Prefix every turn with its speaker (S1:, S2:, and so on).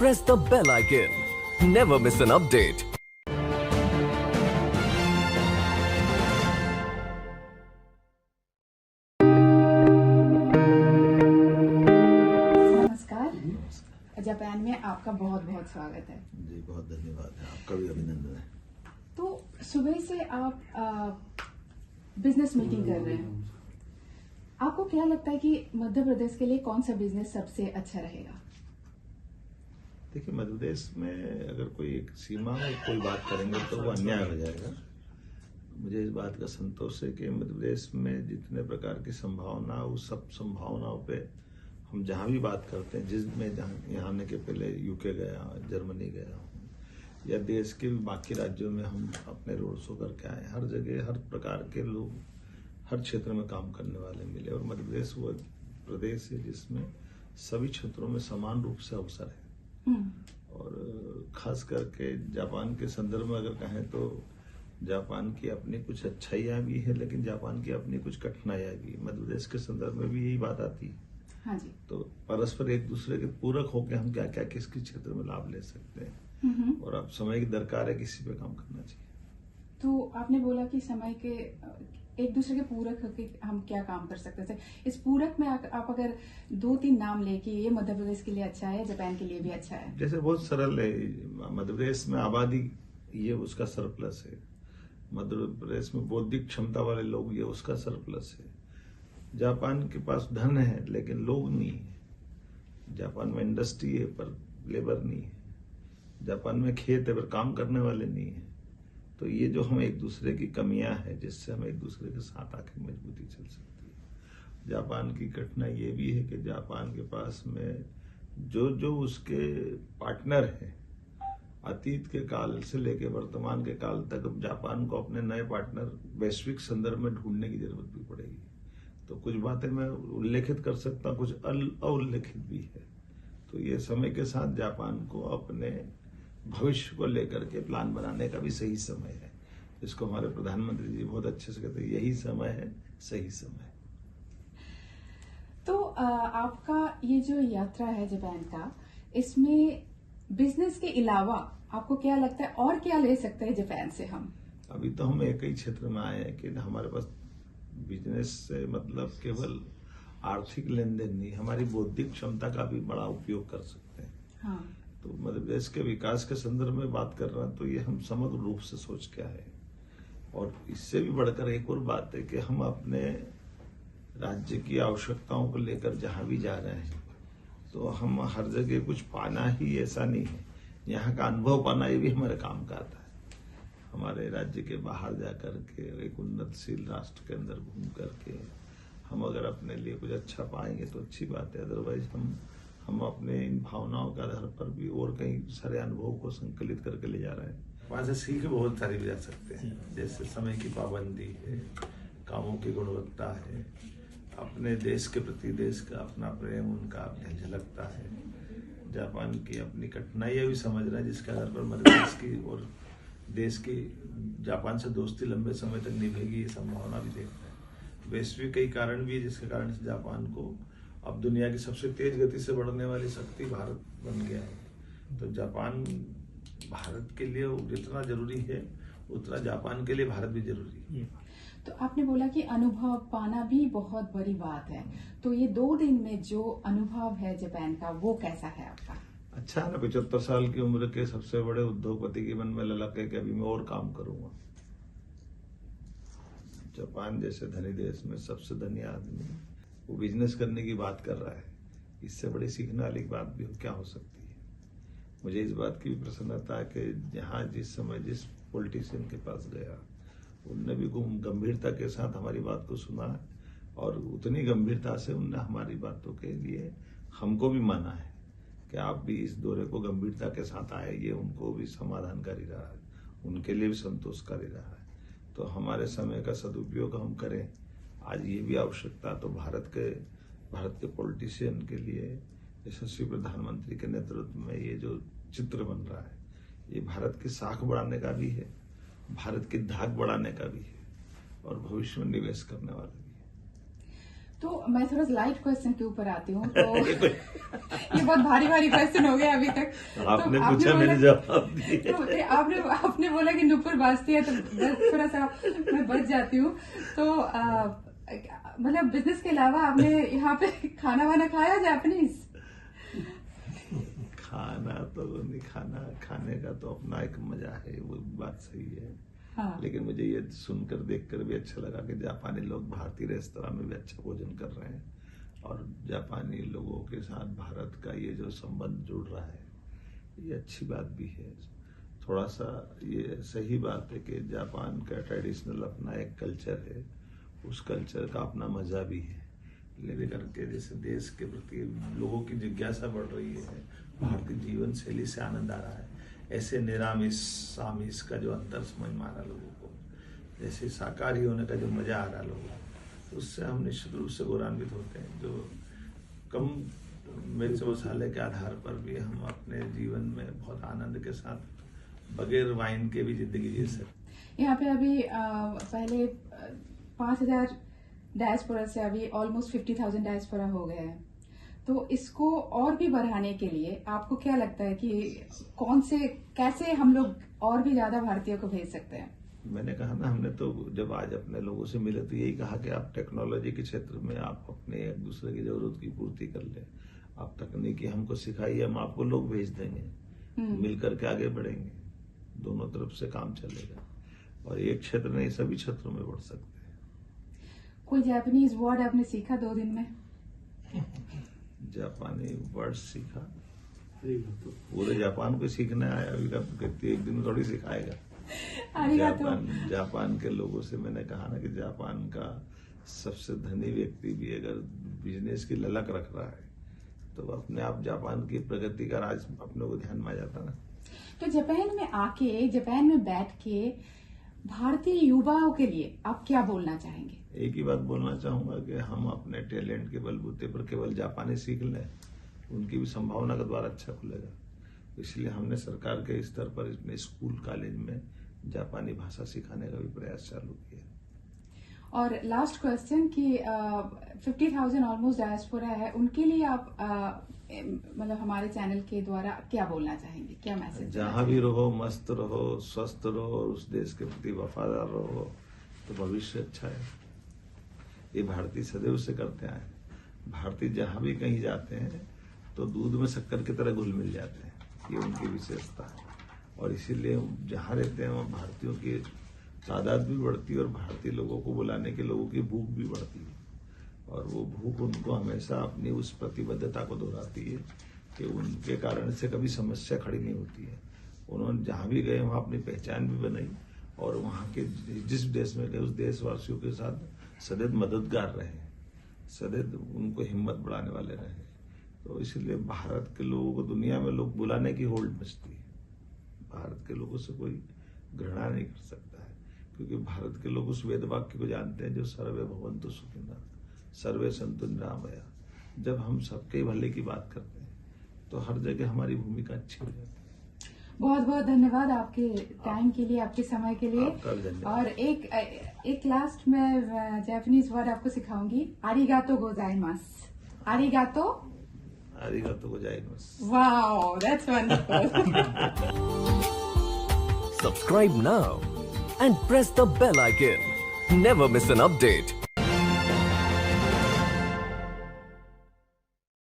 S1: press the bell icon. Never miss an update.
S2: नमस्कार। Japan में आपका बहुत बहुत स्वागत है।
S3: जी बहुत धन्यवाद है, आपका भी अभिनंदन है।
S2: तो सुबह से आप बिजनेस मीटिंग कर रहे हैं, आपको क्या लगता है कि मध्य प्रदेश के लिए कौन सा बिजनेस सबसे अच्छा रहेगा?
S3: देखिए, मध्य प्रदेश में अगर कोई एक सीमा में कोई बात करेंगे तो वो अन्याय हो जाएगा। मुझे इस बात का संतोष है कि मध्य प्रदेश में जितने प्रकार की संभावना, उस सब संभावनाओं पे हम जहाँ भी बात करते हैं, जिसमें जहाँ यहाँ आने के पहले यूके गया, जर्मनी गया हूँ, या देश के भी बाकी राज्यों में हम अपने रोड शो करके आए, हर जगह हर प्रकार के लोग हर क्षेत्र में काम करने वाले मिले। और मध्य प्रदेश वो प्रदेश है जिसमें सभी क्षेत्रों में समान रूप से अवसर है। और खास करके जापान के संदर्भ में अगर कहें तो जापान की अपनी कुछ अच्छाइयाँ भी है, लेकिन जापान की अपनी कुछ कठिनाइयाँ भी। मध्य प्रदेश के संदर्भ में भी यही बात आती है।
S2: हाँ जी।
S3: तो परस्पर एक दूसरे के पूरक होकर हम क्या क्या किस किस क्षेत्र में लाभ ले सकते हैं, और अब समय की दरकार है किसी पे काम करना चाहिए।
S2: तो आपने बोला कि समय के एक दूसरे के पूरक होकर हम क्या काम कर सकते हैं। इस पूरक में आप अगर 2-3 नाम ले कि ये मध्य प्रदेश के लिए अच्छा है, जापान के लिए भी अच्छा है।
S3: जैसे बहुत सरल है, मध्य प्रदेश में आबादी ये उसका सरप्लस है। मध्य प्रदेश में बौद्धिक क्षमता वाले लोग ये उसका सरप्लस है। जापान के पास धन है लेकिन लोग नहीं है। जापान में इंडस्ट्री है पर लेबर नहीं है। जापान में खेत है पर काम करने वाले नहीं है। तो ये जो हम एक दूसरे की कमियां हैं, जिससे हम एक दूसरे के साथ आके मजबूती चल सकती है। जापान की कठिनाई ये भी है कि जापान के पास में जो उसके पार्टनर हैं, अतीत के काल से लेकर वर्तमान के काल तक अब जापान को अपने नए पार्टनर वैश्विक संदर्भ में ढूंढने की जरूरत भी पड़ेगी। तो कुछ बातें मैं उल्लेखित कर सकता हूँ, कुछ अउल्लेखित भी है। तो ये समय के साथ जापान को अपने भविष्य को लेकर के प्लान बनाने का भी सही समय है, जिसको हमारे प्रधानमंत्री जी बहुत अच्छे से कहते हैं, यही समय है, सही समय।
S2: तो आपका ये जो यात्रा है जापान का, इसमें बिजनेस के अलावा आपको क्या लगता है और क्या ले सकते हैं जापान से हम?
S3: अभी तो हम एक ही क्षेत्र में आए हैं कि हमारे पास बिजनेस से मतलब केवल आर्थिक लेन देन नहीं, हमारी बौद्धिक क्षमता का भी बड़ा उपयोग कर सकते हैं।
S2: हाँ।
S3: तो मध्य प्रदेश के विकास के संदर्भ में बात कर रहा हूं तो ये हम समग्र रूप से सोच के आए। और इससे भी बढ़कर एक और बात है कि हम अपने राज्य की आवश्यकताओं को लेकर जहां भी जा रहे हैं तो हम हर जगह कुछ पाना ही ऐसा नहीं है, यहाँ का अनुभव पाना ये भी हमारे काम का आता है। हमारे राज्य के बाहर जा करके एक उन्नतशील राष्ट्र के अंदर घूम करके हम अगर अपने लिए कुछ अच्छा पाएंगे तो अच्छी बात है। अदरवाइज हम अपने इन भावनाओं के आधार पर भी और कई सारे अनुभवों को संकलित करके ले जा रहे हैं। वहां से सीख बहुत सारी भी जा सकते हैं, जैसे समय की पाबंदी है, कामों की गुणवत्ता है, अपने देश के प्रति देश का अपना प्रेम उनका झलकता है। जापान की अपनी कठिनाइयां भी समझ रहा है, जिसके आधार पर मध्य प्रदेश की और देश की जापान से दोस्ती लंबे समय तक निभेगी, ये संभावना भी देख रहे हैं। वैश्विक कई कारण भी है जिसके कारण से जापान को अब दुनिया की सबसे तेज गति से बढ़ने वाली शक्ति भारत बन गया है। तो जापान भारत के लिए जितना जरूरी है उतना जापान के लिए भारत भी जरूरी है।
S2: तो आपने बोला कि अनुभव पाना भी बहुत बड़ी बात है, तो ये 2 दिन में जो अनुभव है जापान का वो कैसा है आपका?
S3: अच्छा है ना, 75 साल की उम्र के सबसे बड़े उद्योगपति के मन में ललक है कि अभी मैं और काम करूंगा। जापान जैसे धनी देश में सबसे धनी आदमी वो बिजनेस करने की बात कर रहा है, इससे बड़ी सीखने वाली बात भी क्या हो सकती है। मुझे इस बात की भी प्रसन्नता है कि जहाँ जिस समय जिस पॉलिटिशियन के पास गया उनने भी गंभीरता के साथ हमारी बात को सुना है, और उतनी गंभीरता से उनने हमारी बातों के लिए हमको भी माना है कि आप भी इस दौरे को गंभीरता के साथ आए। ये उनको भी समाधानकारी रहा है, उनके लिए भी संतोषकारी रहा है। तो हमारे समय का सदुपयोग हम करें। आज ये भी आवश्यकता तो भारत के पॉलिटिशियन के लिए यशस्वी प्रधानमंत्री के नेतृत्व में ये जो चित्र बन रहा है, ये भारत की साख बढ़ाने का भी है, भारत की धाक बढ़ाने का भी है, और भविष्य में निवेश करने वाला भी है।
S2: तो मैं थोड़ा लाइट क्वेश्चन के ऊपर आती हूँ। तो ये बहुत भारी क्वेश्चन हो गया अभी तक।
S3: आपने
S2: तो
S3: पूछा, मैंने जवाब दिए।
S2: तो आपने बोला कि नुपुर बाजती है, तो थोड़ा सा मैं बच जाती हूँ। तो मतलब बिजनेस के अलावा आपने यहाँ पे खाना वाना खाया जापानीज?
S3: खाना तो नहीं, खाने का तो अपना एक मजा है, वो बात सही है।
S2: हाँ।
S3: लेकिन मुझे ये सुनकर देखकर भी अच्छा लगा कि जापानी लोग भारतीय रेस्तरां में भी अच्छा भोजन कर रहे हैं, और जापानी लोगों के साथ भारत का ये जो संबंध जुड़ रहा है, ये अच्छी बात भी है। थोड़ा सा ये सही बात है कि जापान का ट्रेडिशनल अपना एक कल्चर है, उस कल्चर का अपना मजा भी है। लेकिन करके जैसे देश के प्रति लोगों की जिज्ञासा बढ़ रही है, भारतीय जीवन शैली से आनंद आ रहा है, ऐसे निरामिष सामिष का जो अंतर समझ में आ रहा लोगों को, जैसे शाकाहारी होने का जो मजा आ रहा लोगों को, उससे हम निश्चित रूप से गौरवान्वित होते हैं। जो कम मिर्च मसाले के आधार पर भी हम अपने जीवन में बहुत आनंद के साथ बगैर वाइन के भी जिंदगी जी सकते।
S2: यहाँ पे अभी पहले 5,000 डायस्पोरा से अभी ऑलमोस्ट 50,000 डायस्पोरा हो गए हैं। तो इसको और भी बढ़ाने के लिए आपको क्या लगता है कि कैसे हम लोग और भी ज्यादा भारतीयों को भेज सकते हैं?
S3: मैंने कहा ना, हमने तो जब आज अपने लोगों से मिले तो यही कहा कि आप टेक्नोलॉजी के क्षेत्र में आप अपने एक दूसरे की जरूरत की पूर्ति कर ले। आप तकनीकी हमको सिखाइए, हम आपको लोग भेज देंगे, मिलकर के आगे बढ़ेंगे, दोनों तरफ से काम चलेगा, और एक क्षेत्र नहीं सभी क्षेत्रों में बढ़ सकते हैं।
S2: कोई जापानीज वर्ड आपने सीखा 2 दिन में?
S3: जापानी वर्ड सीखा तो पूरे जापान को सीखना आया, अभी कहती एक दिन में थोड़ी सिखाएगा। जापान के लोगों से मैंने कहा ना कि जापान का सबसे धनी व्यक्ति भी अगर बिजनेस की ललक रख रहा है तो अपने आप जापान की प्रगति का राज अपने को ध्यान में आ जाता ना।
S2: तो जापान में बैठ के भारतीय युवाओं के लिए आप क्या बोलना चाहेंगे?
S3: एक ही बात बोलना चाहूंगा कि हम अपने टैलेंट के बलबूते पर केवल जापानी सीख लें, उनकी भी संभावना का द्वार अच्छा खुलेगा। इसलिए हमने सरकार के स्तर पर इसमें स्कूल कॉलेज में जापानी भाषा सिखाने का भी प्रयास चालू किया।
S2: और लास्ट क्वेश्चन कि 50,000 ऑलमोस्ट डायस्पोरा है, उनके लिए आप मतलब हमारे चैनल के द्वारा क्या बोलना चाहेंगे, क्या मैसेज?
S3: जहां भी रहो मस्त रहो, स्वस्थ रहो, और उस देश के प्रति वफादार रहो, तो भविष्य अच्छा है। ये भारतीय सदैव से करते आए। भारतीय जहां भी कहीं जाते हैं तो दूध में शक्कर की तरह घुल मिल जाते हैं, ये उनकी विशेषता है। और इसीलिए जहां रहते हैं वहां भारतीयों की तादाद भी बढ़ती है, और भारतीय लोगों को बुलाने के लोगों की भूख भी बढ़ती है। और वो भूख उनको हमेशा अपनी उस प्रतिबद्धता को दोहराती है कि उनके कारण से कभी समस्या खड़ी नहीं होती है। उन्होंने जहां भी गए वहां अपनी पहचान भी बनाई, और वहां के जिस देश में गए उस देशवासियों के साथ सदैव मददगार रहे, सदैव उनको हिम्मत बढ़ाने वाले रहे। तो इसलिए भारत के लोगों को दुनिया में लोग बुलाने की होल्ड मचती है। भारत के लोगों से कोई घृणा नहीं कर सकता है, क्योंकि भारत के लोग उस वेद वाक्य को जानते हैं जो सर्वे भवन्तु सुखिनः सर्वे सन्तु निरामया। जब हम सबके भले की बात करते हैं तो हर जगह हमारी भूमिका अच्छी हो जाती है।
S2: बहुत बहुत धन्यवाद आपके टाइम के लिए, आपके समय के लिए। और एक लास्ट में जापानीज वर्ड आपको सिखाऊंगी, आरिगातो गोजाइमासु। आरिगातो गोजाइमासु। Wow, that's wonderful.
S1: Subscribe now and press the bell icon. Never miss an update.